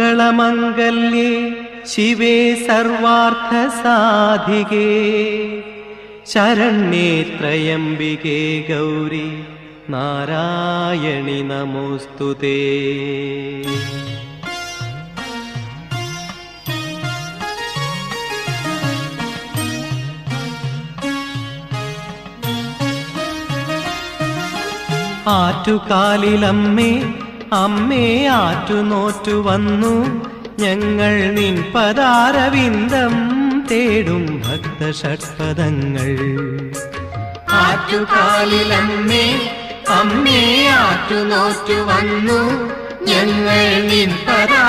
സർവമംഗളമംഗല്യേ ശിവേ സർവാർത്ഥസാധികേ ശരണ്യേ ത്രയംബികേ ഗൗരി നാരായണി നമോസ്തുതേ. ആറ്റുകാലിലമ്മേ അമ്മേ ആറ്റുനോറ്റു വന്നു ഞങ്ങൾ നിൻ പദാരവിന്ദം തേടും ഭക്തഷഡ്പദങ്ങൾ. ആറ്റുകാലിലമ്മേ അമ്മേ ആറ്റുനോറ്റു വന്നു ഞങ്ങൾ നിൻ പദാരവിന്ദം